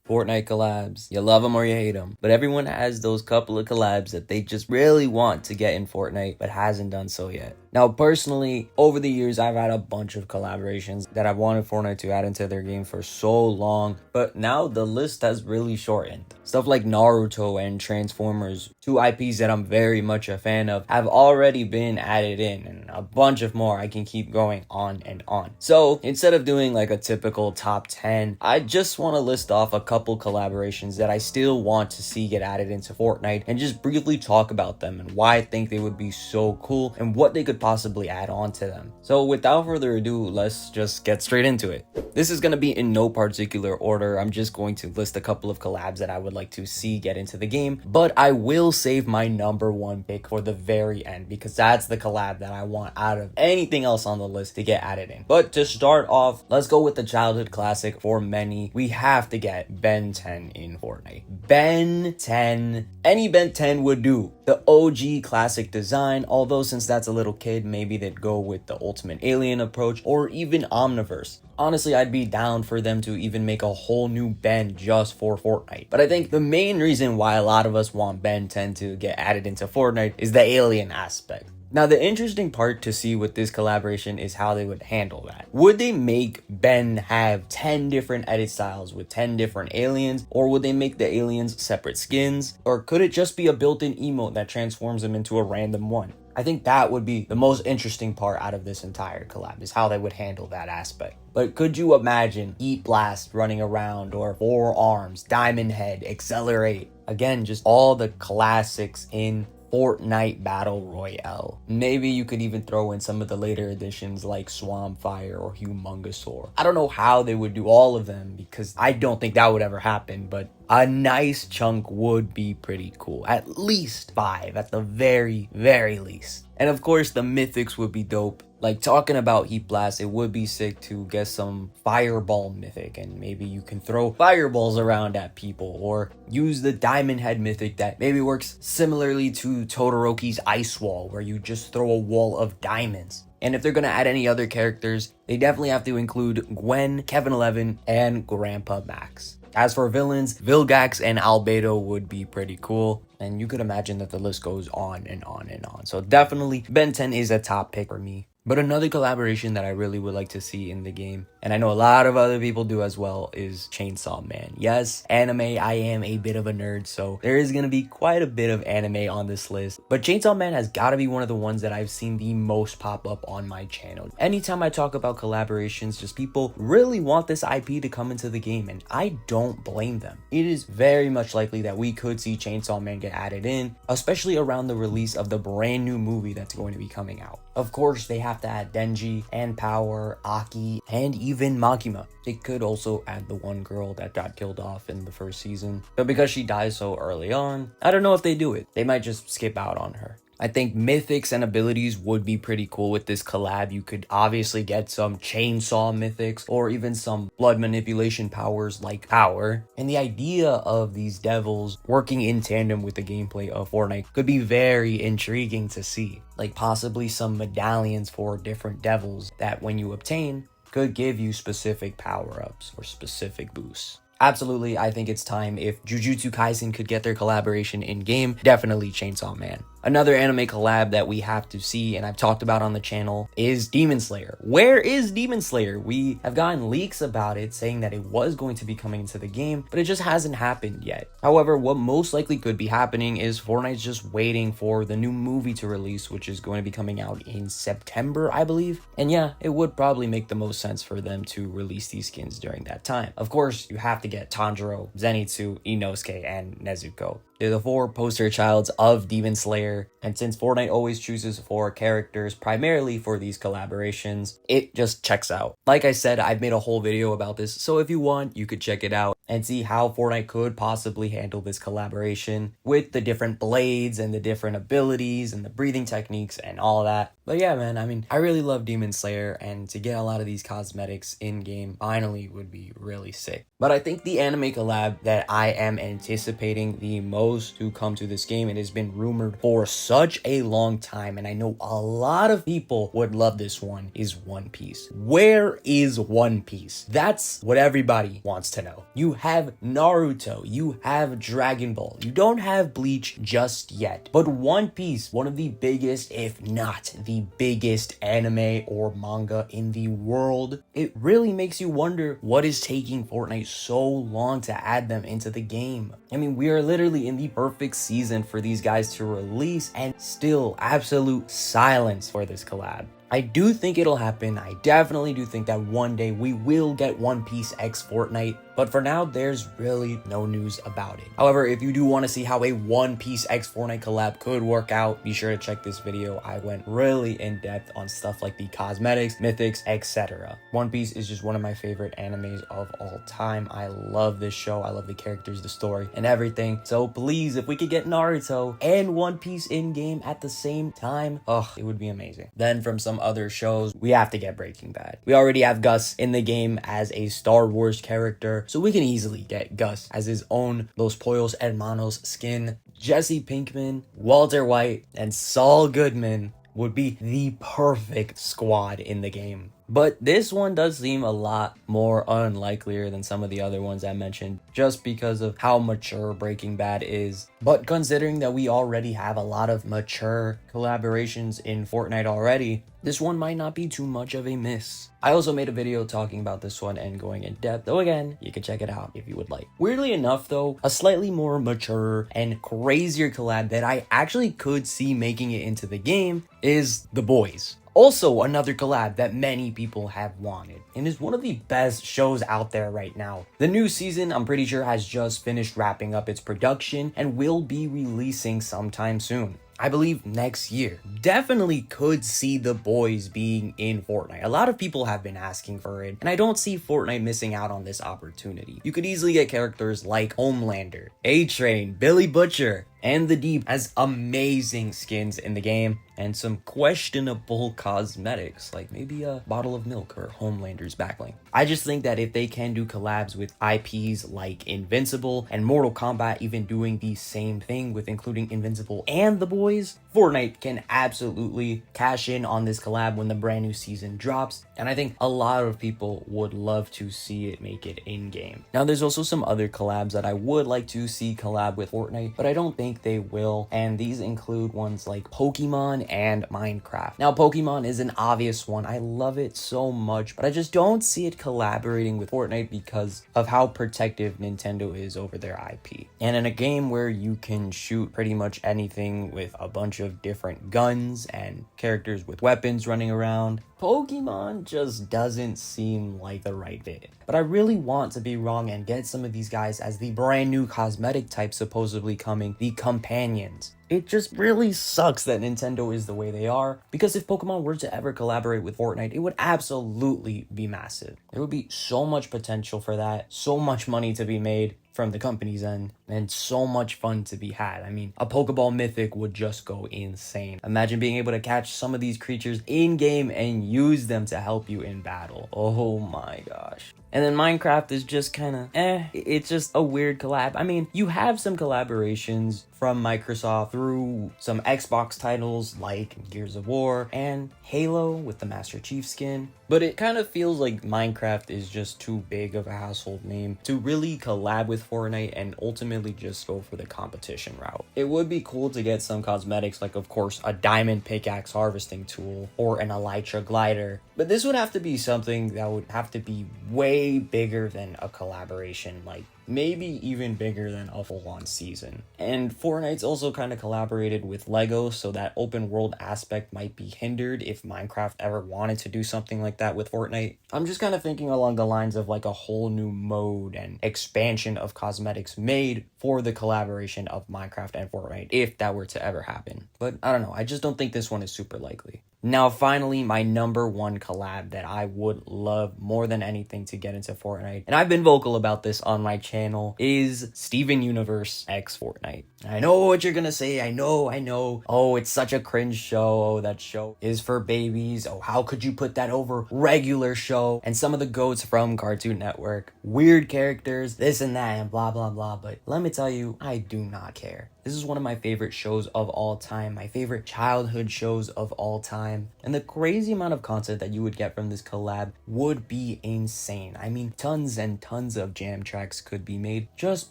Fortnite collabs. You love them or you hate them. But everyone has those couple of collabs that they just really want to get in Fortnite, but hasn't done so yet. Now, personally, over the years, I've had a bunch of collaborations that I've wanted Fortnite to add into their game for so long, but now the list has really shortened. Stuff like Naruto and Transformers, two IPs that I'm very much a fan of, have already been added in, and a bunch of more. I can keep going on and on. So instead of doing like a typical top 10, I just want to list off a couple collaborations that I still want to see get added into Fortnite and just briefly talk about them and why I think they would be so cool and what they could possibly add on to them. So without further ado, let's just get straight into it. This is going to be in no particular order. I'm just going to list a couple of collabs that I would like to see get into the game, but I will save my number one pick for the very end because that's the collab that I want out of anything else on the list to get added in. But to start off, let's go with the childhood classic for many. We have to get Ben 10 in Fortnite. Ben 10, any Ben 10 would do. The OG classic design, although since that's a little kid, maybe they'd go with the ultimate alien approach or even Omniverse. Honestly, I'd be down for them to even make a whole new Ben just for Fortnite. But I think the main reason why a lot of us want Ben 10 to get added into Fortnite is the alien aspect. Now, the interesting part to see with this collaboration is how they would handle that. Would they make Ben have 10 different edit styles with 10 different aliens? Or would they make the aliens separate skins? Or could it just be a built-in emote that transforms them into a random one? I think that would be the most interesting part out of this entire collab, is how they would handle that aspect. But could you imagine Heat Blast running around, or Four Arms, Diamond Head, Accelerate? Again, just all the classics in Fortnite Battle Royale. Maybe you could even throw in some of the later editions like Swampfire or Humongosaur. I don't know how they would do all of them because I don't think that would ever happen, but a nice chunk would be pretty cool. At least 5 at the very, very least. And of course, the mythics would be dope. Like, talking about Heat Blast, it would be sick to get some Fireball mythic, and maybe you can throw fireballs around at people, or use the Diamond Head mythic that maybe works similarly to Todoroki's Ice Wall, where you just throw a wall of diamonds. And if they're going to add any other characters, they definitely have to include Gwen, Kevin 11, and Grandpa Max. As for villains, Vilgax and Albedo would be pretty cool, and you could imagine that the list goes on and on and on. So definitely, Ben 10 is a top pick for me. But another collaboration that I really would like to see in the game, and I know a lot of other people do as well, is Chainsaw Man. Yes, anime, I am a bit of a nerd, so there is going to be quite a bit of anime on this list. But Chainsaw Man has got to be one of the ones that I've seen the most pop up on my channel. Anytime I talk about collaborations, just people really want this IP to come into the game, and I don't blame them. It is very much likely that we could see Chainsaw Man get added in, especially around the release of the brand new movie that's going to be coming out. Of course, they have to add Denji and Power, Aki, and even Makima. They could also add the one girl that got killed off in the first season, but because she dies so early on, I don't know if they do it. They might just skip out on her. I think mythics and abilities would be pretty cool with this collab. You could obviously get some chainsaw mythics or even some blood manipulation powers like Power. And the idea of these devils working in tandem with the gameplay of Fortnite could be very intriguing to see. Like possibly some medallions for different devils that when you obtain could give you specific power-ups or specific boosts. Absolutely, I think it's time if Jujutsu Kaisen could get their collaboration in-game, definitely Chainsaw Man. Another anime collab that we have to see, and I've talked about on the channel, is Demon Slayer. Where is Demon Slayer? We have gotten leaks about it saying that it was going to be coming into the game, but it just hasn't happened yet. However, what most likely could be happening is Fortnite's just waiting for the new movie to release, which is going to be coming out in September, I believe. And yeah, it would probably make the most sense for them to release these skins during that time. Of course, you have to get Tanjiro, Zenitsu, Inosuke, and Nezuko. They're the 4 poster childs of Demon Slayer, and since Fortnite always chooses 4 characters primarily for these collaborations, it just checks out. Like I said, I've made a whole video about this, so if you want, you could check it out and see how Fortnite could possibly handle this collaboration with the different blades and the different abilities and the breathing techniques and all that. But yeah, man, I mean, I really love Demon Slayer, and to get a lot of these cosmetics in-game finally would be really sick. But I think the anime collab that I am anticipating the most supposed to come to this game. It has been rumored for such a long time, and I know a lot of people would love this one, is One Piece. Where is One Piece? That's what everybody wants to know. You have Naruto, you have Dragon Ball, you don't have Bleach just yet, but One Piece, one of the biggest, if not the biggest anime or manga in the world, it really makes you wonder what is taking Fortnite so long to add them into the game. I mean, we are literally in the perfect season for these guys to release, and still absolute silence for this collab. I do think it'll happen. I definitely do think that one day we will get One Piece X Fortnite, but for now, there's really no news about it. However, if you do want to see how a One Piece X Fortnite collab could work out, be sure to check this video. I went really in depth on stuff like the cosmetics, mythics, etc. One Piece is just one of my favorite animes of all time. I love this show. I love the characters, the story, and everything. So please, if we could get Naruto and One Piece in game at the same time, it would be amazing. Then from some other shows, we have to get Breaking Bad. We already have Gus in the game as a Star Wars character, so we can easily get Gus as his own Los Pollos Hermanos skin. Jesse Pinkman, Walter White, and Saul Goodman would be the perfect squad in the game. But this one does seem a lot more unlikelier than some of the other ones I mentioned, just because of how mature Breaking Bad is. But considering that we already have a lot of mature collaborations in Fortnite already, this one might not be too much of a miss. I also made a video talking about this one and going in depth, though again, you can check it out if you would like. Weirdly enough though, a slightly more mature and crazier collab that I actually could see making it into the game is The Boys. Also another collab that many people have wanted, and is one of the best shows out there right now. The new season, I'm pretty sure, has just finished wrapping up its production and will be releasing sometime soon. I believe next year. Definitely could see The Boys being in Fortnite. A lot of people have been asking for it, and I don't see Fortnite missing out on this opportunity. You could easily get characters like Homelander, A-Train, Billy Butcher, and The Deep as amazing skins in the game, and some questionable cosmetics, like maybe a bottle of milk or Homelander's backbling. I just think that if they can do collabs with IPs like Invincible and Mortal Kombat even doing the same thing with including Invincible and The Boys, Fortnite can absolutely cash in on this collab when the brand new season drops, and I think a lot of people would love to see it make it in-game. Now there's also some other collabs that I would like to see collab with Fortnite, but I don't think they will, and these include ones like Pokemon and Minecraft. Now Pokemon is an obvious one. I love it so much, but I just don't see it collaborating with Fortnite because of how protective Nintendo is over their IP. And in a game where you can shoot pretty much anything with a bunch of different guns and characters with weapons running around, Pokemon just doesn't seem like the right fit. But I really want to be wrong and get some of these guys as the brand new cosmetic type supposedly coming, the companions. It just really sucks that Nintendo is the way they are, because if Pokemon were to ever collaborate with Fortnite, it would absolutely be massive. There would be so much potential for that, so much money to be made from the company's end, and so much fun to be had. I mean, a Pokeball Mythic would just go insane. Imagine being able to catch some of these creatures in-game and use them to help you in battle. Oh my gosh. And then Minecraft is just kind of it's just a weird collab. I mean, you have some collaborations from Microsoft through some Xbox titles like Gears of War and Halo with the Master Chief skin, but it kind of feels like Minecraft is just too big of a household name to really collab with Fortnite and ultimately just go for the competition route. It would be cool to get some cosmetics like, of course, a diamond pickaxe harvesting tool or an elytra glider, but this would have to be something that would have to be way bigger than a collaboration, like maybe even bigger than a full-on season. And Fortnite's also kind of collaborated with Lego, so that open world aspect might be hindered if Minecraft ever wanted to do something like that with Fortnite. I'm just kind of thinking along the lines of like a whole new mode and expansion of cosmetics made for the collaboration of Minecraft and Fortnite, if that were to ever happen. But I don't know, I just don't think this one is super likely. Now, finally, my number one collab that I would love more than anything to get into Fortnite, and I've been vocal about this on my channel, is Steven Universe x Fortnite. I know what you're gonna say. I know. Oh, it's such a cringe show. Oh, that show is for babies. Oh, how could you put that over regular show? And some of the goats from Cartoon Network. Weird characters, this and that, and blah, blah, blah. But let me tell you, I do not care. This is one of my favorite shows of all time, my favorite childhood shows of all time. And the crazy amount of content that you would get from this collab would be insane. I mean, tons and tons of jam tracks could be made just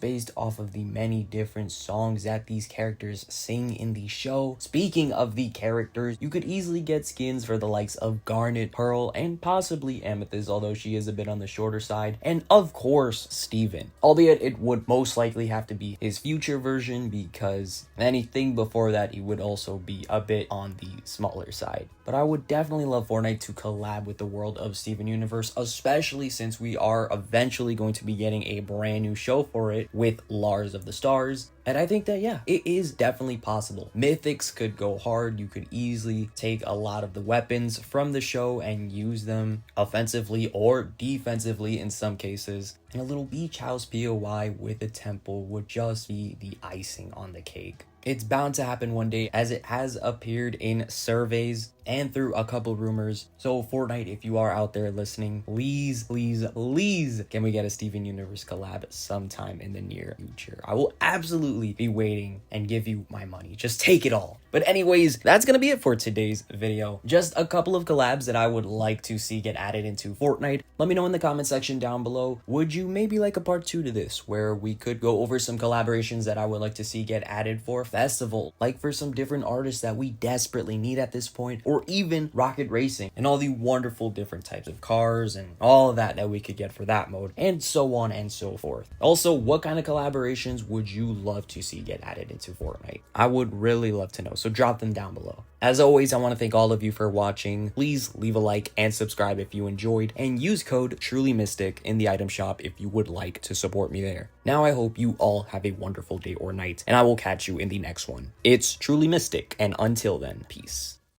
based off of the many different songs that these characters sing in the show. Speaking of the characters, you could easily get skins for the likes of Garnet, Pearl, and possibly Amethyst, although she is a bit on the shorter side. And of course, Steven. Albeit it would most likely have to be his future version, because anything before that, he would also be a bit on the smaller side. But I would definitely love Fortnite to collab with the world of Steven Universe, especially since we are eventually going to be getting a brand new show for it with Lars of the Stars. And I think that, yeah, it is definitely possible. Mythics could go hard. You could easily take a lot of the weapons from the show and use them offensively or defensively in some cases. And a little beach house POI with a temple would just be the icing on the cake. It's bound to happen one day, as it has appeared in surveys and through a couple rumors. So Fortnite, if you are out there listening, please can we get a Steven Universe collab sometime in the near future? I will absolutely be waiting and give you my money. Just take it all. But anyways, that's gonna be it for today's video. Just a couple of collabs that I would like to see get added into Fortnite. Let me know in the comment section down below. Would you maybe like a part 2 to this, where we could go over some collaborations that I would like to see get added for festival, like for some different artists that we desperately need at this point, or even rocket racing and all the wonderful different types of cars and all of that we could get for that mode, and so on and so forth. Also, what kind of collaborations would you love to see get added into Fortnite? I would really love to know, so drop them down below. As always, I want to thank all of you for watching. Please leave a like and subscribe if you enjoyed, and use code TrulyMystic in the item shop if you would like to support me there. Now I hope you all have a wonderful day or night, and I will catch you in the next one. It's TrulyMystic, and until then, peace.